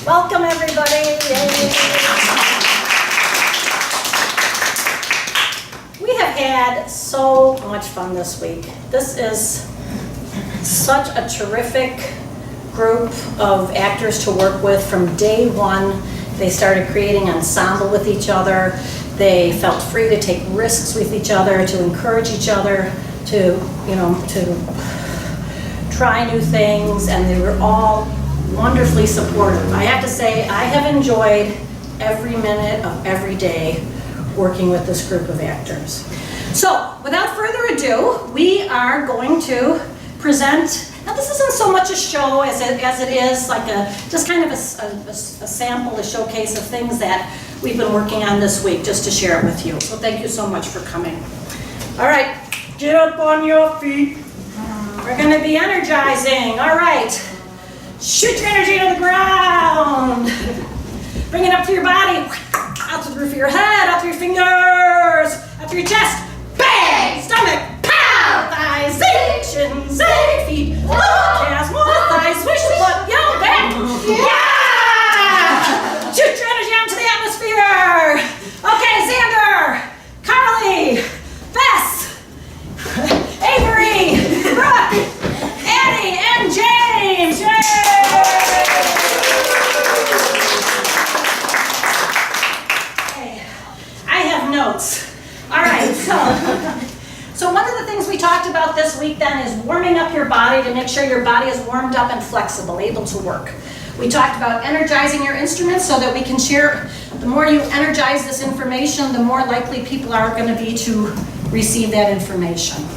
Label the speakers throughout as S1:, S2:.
S1: Welcome, everybody. Yay. We have had so much fun this week. This is such a terrific group of actors to work with from day one. They started creating ensemble with each other. They felt free to take risks with each other, to encourage each other, to try new things, and they were all wonderfully supportive. I have to say, I have enjoyed every minute of every day working with this group of actors. So, without further ado, we are going to present. Now, this isn't so much a show as it is like just kind of a sample, a showcase of things that we've been working on this week, just to share it with you. So thank you so much for coming. All right, get up on your feet. We're going to be energizing. All right, shoot your energy to the ground. Bring it up through your body, out to the roof of your head, out through your fingers, out through your chest. Bang! Stomach. Thighs, shins, feet, calves, more thighs, swish the butt, yo, back, yeah! Shoot your energy out into the atmosphere. Okay, Xander, Carly, Bess, Avery, Brooke, Addie, and James, yay! Okay, I have notes. All right, So one of the things we talked about this week then is warming up your body to make sure your body is warmed up and flexible, able to work. We talked about energizing your instruments so that we can share. The more you energize this information, the more likely people are going to be to receive that information.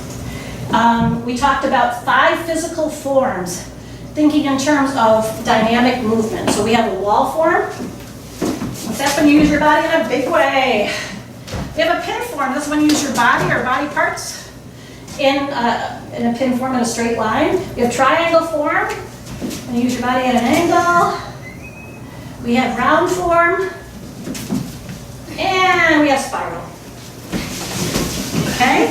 S1: We talked about 5 physical forms, thinking in terms of dynamic movement. So we have a wall form. That's when you use your body in a big way. We have a pin form. This is when you use your body or body parts in a pin form in a straight line. We have triangle form. When you use your body at an angle. We have round form. And we have spiral. Okay?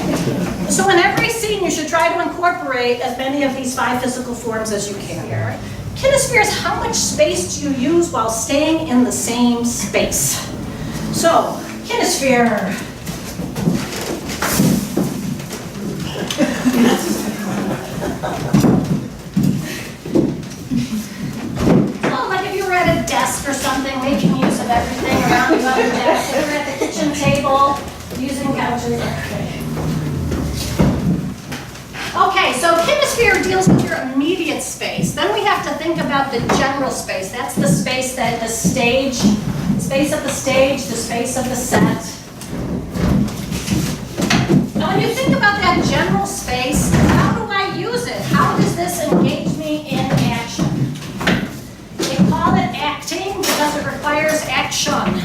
S1: So in every scene, you should try to incorporate as many of these 5 physical forms as you can. Kinesphere is how much space do you use while staying in the same space. So, Kinesphere. Oh, like if you were at a desk or something, making use of everything around you on the desk. If you're at the kitchen table, using couches. Okay, so Kinesphere deals with your immediate space. Then we have to think about the general space. That's the space that the stage, space of the stage, the space of the set. Now when you think about that general space, how do I use it? How does this engage me in action? They call it acting because it requires action.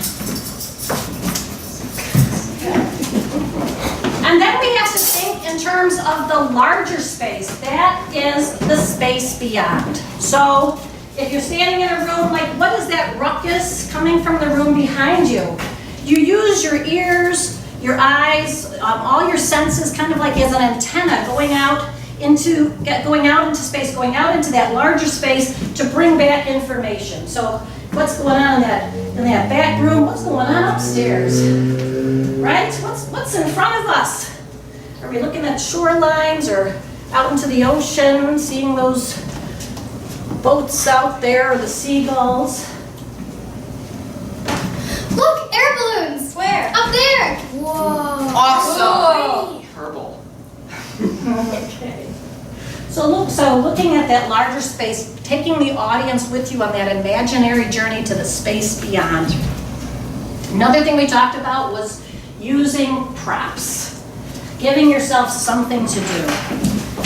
S1: And then we have to think in terms of the larger space. That is the space beyond. So if you're standing in a room, like what is that ruckus coming from the room behind you? You use your ears, your eyes, all your senses kind of like as an antenna going out into space, going out into that larger space to bring back information. So what's going on in that back room? What's going on upstairs? Right? What's in front of us? Are we looking at shorelines or out into the ocean, seeing those boats out there, or the seagulls?
S2: Look, air balloons!
S3: Where?
S2: Up there!
S3: Whoa.
S4: Awesome! Purple.
S1: Okay. So looking at that larger space, taking the audience with you on that imaginary journey to the space beyond. Another thing we talked about was using props, giving yourself something to do.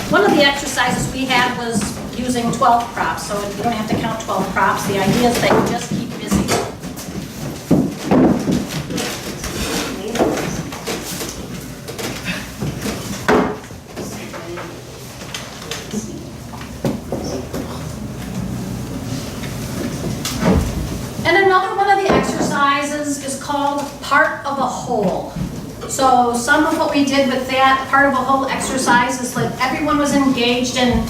S1: One of the exercises we had was using 12 props, so you don't have to count 12 props. The idea is that you just keep busy. And another one of the exercises is called part of a whole. So some of what we did with that part of a whole exercise is like everyone was engaged in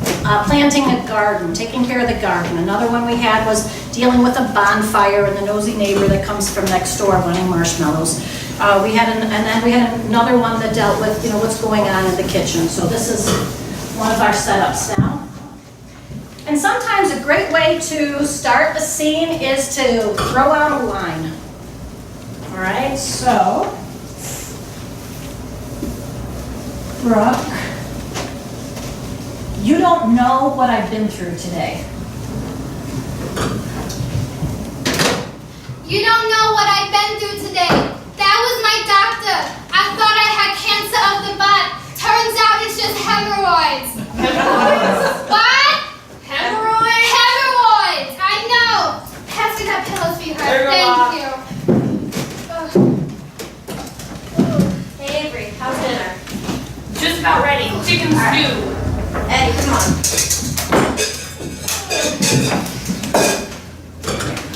S1: planting a garden, taking care of the garden. Another one we had was dealing with a bonfire and the nosy neighbor that comes from next door wanting marshmallows. And then we had another one that dealt with, what's going on in the kitchen. So this is one of our setups now. And sometimes a great way to start a scene is to throw out a line. All right, so, Brooke, you don't know what I've been through today.
S2: You don't know what I've been through today. That was my doctor. I thought I had cancer of the butt. Turns out it's just hemorrhoids.
S4: Hemorrhoids?
S2: What?
S4: Hemorrhoids?
S2: Hemorrhoids. I know. Pass me that pillow, sweetheart.
S4: There you go,
S2: Thank you.
S3: Hey Avery, how's dinner?
S4: Just about ready. Chicken stew.
S3: Eddie, come on.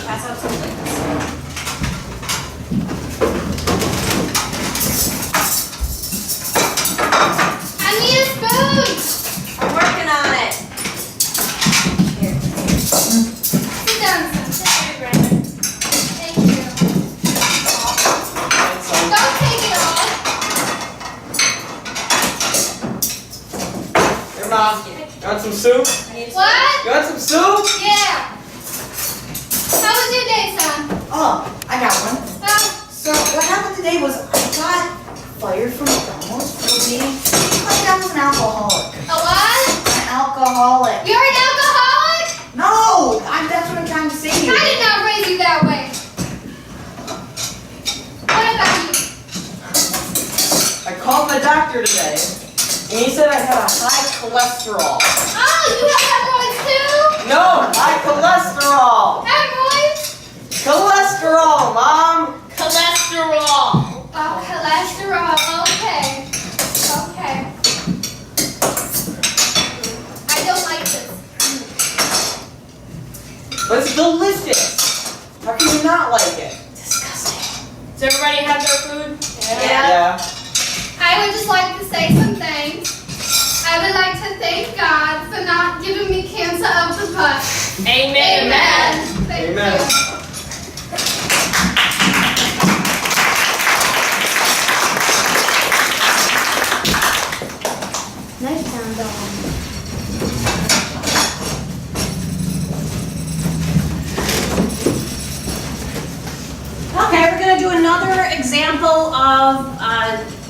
S3: Pass out some things.
S2: I need a spoon.
S3: I'm working on it. Here.
S2: Sit down, son. Thank you. Don't take it all.
S5: Hey, Mom, you want some soup?
S3: I need a
S2: What?
S5: You want some soup?
S2: Yeah. How was your day, son?
S6: Oh, I got one.
S2: Well,
S6: So what happened today was I got fired from McDonald's for being like I was an alcoholic.
S2: a what?
S6: An alcoholic.
S2: You're an alcoholic?
S6: No, that's what I'm trying to say to you.
S2: I did not raise you that way. What about you?
S5: I called my doctor today, and he said I had a high cholesterol.
S2: Oh, you have hemorrhoids too?
S5: No, high cholesterol.
S2: Hemorrhoids?
S5: Cholesterol, Mom.
S4: Cholesterol.
S2: Oh, cholesterol. Okay. Okay. I don't like this.
S5: But it's delicious. How can you not like it?
S2: Disgusting.
S4: Does everybody have their food?
S5: Yeah.
S2: I would just like to say some things. I would like to thank God for not giving me cancer of the butt.
S4: Amen.
S2: Thank
S5: Amen.
S2: you. Nice sound, dog.
S1: Okay, we're going to do another example of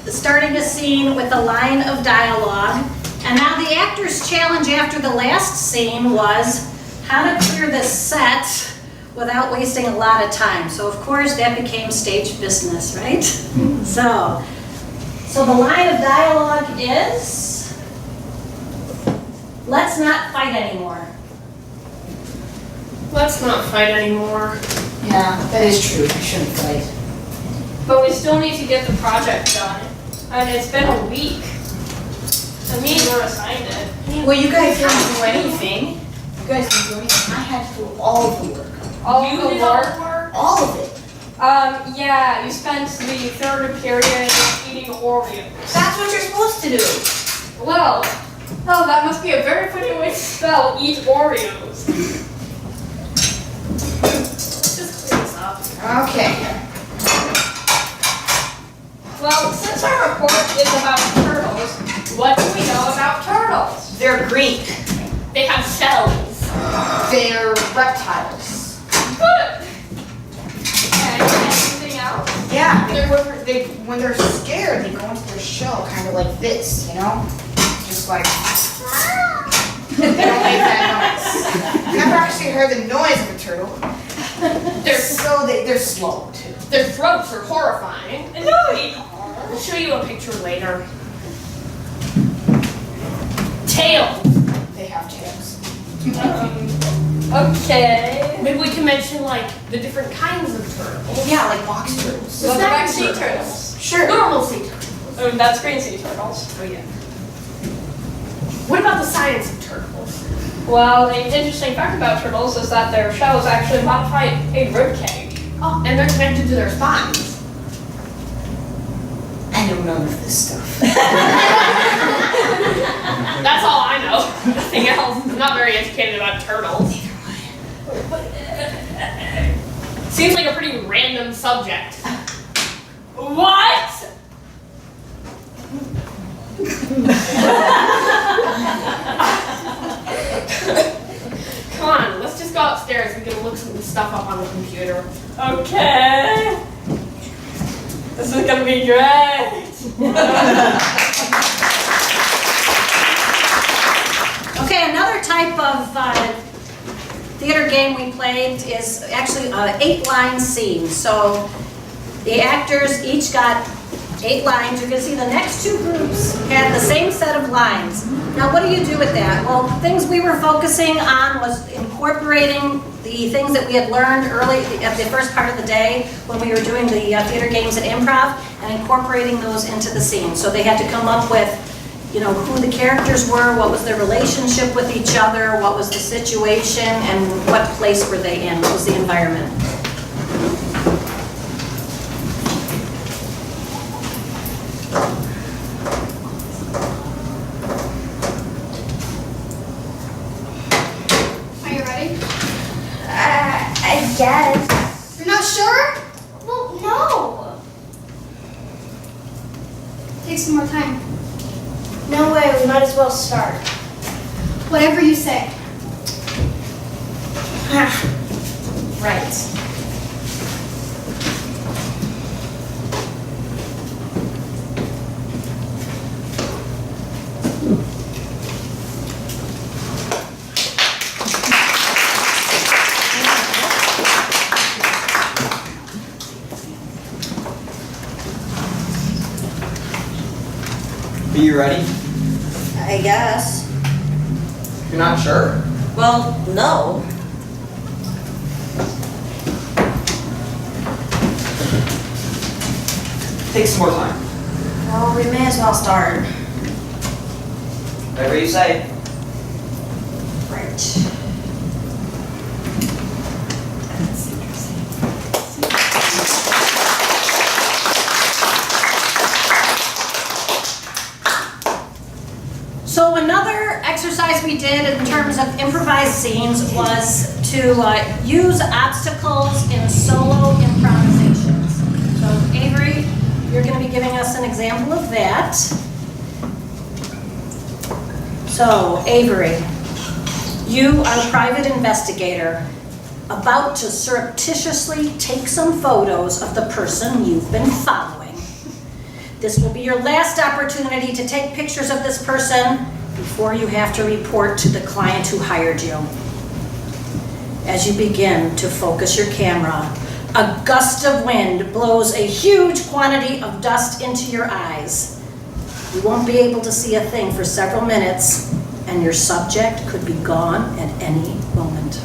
S1: starting a scene with a line of dialogue. And now the actor's challenge after the last scene was how to clear the set without wasting a lot of time. So of course that became stage business, right? So the line of dialogue is, let's not fight anymore.
S4: Let's not fight anymore.
S6: Yeah, that is true. I shouldn't fight.
S4: But we still need to get the project done. And it's been a week. And we were assigned it.
S6: Well, you guys didn't do anything. You guys didn't do anything. I had to do all of the work.
S3: All
S4: You
S3: the
S4: did all
S3: work.
S4: the work?
S6: All of it.
S4: Yeah, you spent the third period eating Oreos.
S6: That's what you're supposed to do.
S4: Well, oh, that must be a very funny way to spell eat Oreos. Let's just clear this up.
S6: Okay.
S4: Well, since our report is about turtles, what do we know about turtles?
S6: They're Greek.
S4: They have shells.
S6: They're reptiles.
S4: Good. And anything else?
S6: Yeah, when they're scared, they go into their shell, kind of like this, you know? Just like. They don't make that noise. I've never actually heard the noise of a turtle. They're slow too.
S4: Their throats are horrifying. And nobody. I'll show you a picture later. Tail.
S6: They have tails.
S4: Okay. Maybe we can mention like the different kinds of turtles.
S6: Yeah, like box turtles.
S4: What about sea turtles?
S6: Sure.
S4: Normal sea turtles. Oh, that's green sea turtles. Oh yeah. What about the science of turtles? Well, the interesting fact about turtles is that their shells actually modify a rib cage. Oh, and they're connected to their spines.
S6: I know none of this stuff.
S4: That's all I know. Nothing Well, I'm not very educated about turtles. Seems like a pretty random subject. What? Come on, let's just go upstairs. We can look some stuff up on the computer. Okay. This is gonna be great.
S1: Okay, another type of theater game we played is actually an 8-line scene. So the actors each got 8 lines. You can see the next 2 groups had the same set of lines. Now what do you do with that? Well, things we were focusing on was incorporating the things that we had learned early at the first part of the day when we were doing the theater games at Improv, and incorporating those into the scene. So they had to come up with, you know, who the characters were, what was their relationship with each other, what was the situation, and what place were they in, what was the environment.
S2: Are you ready?
S3: I guess.
S2: You're not sure? Well, no. Take some more time.
S3: No way, we might as well start.
S2: Whatever you say.
S3: Right.
S5: Are you ready?
S3: I guess.
S5: You're not sure?
S3: Well, no.
S5: Take some more time.
S3: Well, we may as well start.
S5: Whatever you say.
S3: Right.
S1: So another exercise we did in terms of improvised scenes was to use obstacles in solo improvisations. So Avery, you're going to be giving us an example of that. So Avery, you are a private investigator about to surreptitiously take some photos of the person you've been following. This will be your last opportunity to take pictures of this person before you have to report to the client who hired you. As you begin to focus your camera, a gust of wind blows a huge quantity of dust into your eyes. You won't be able to see a thing for several minutes, and your subject could be gone at any moment.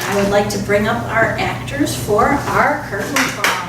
S1: I would like to bring up our actors for our curtain call.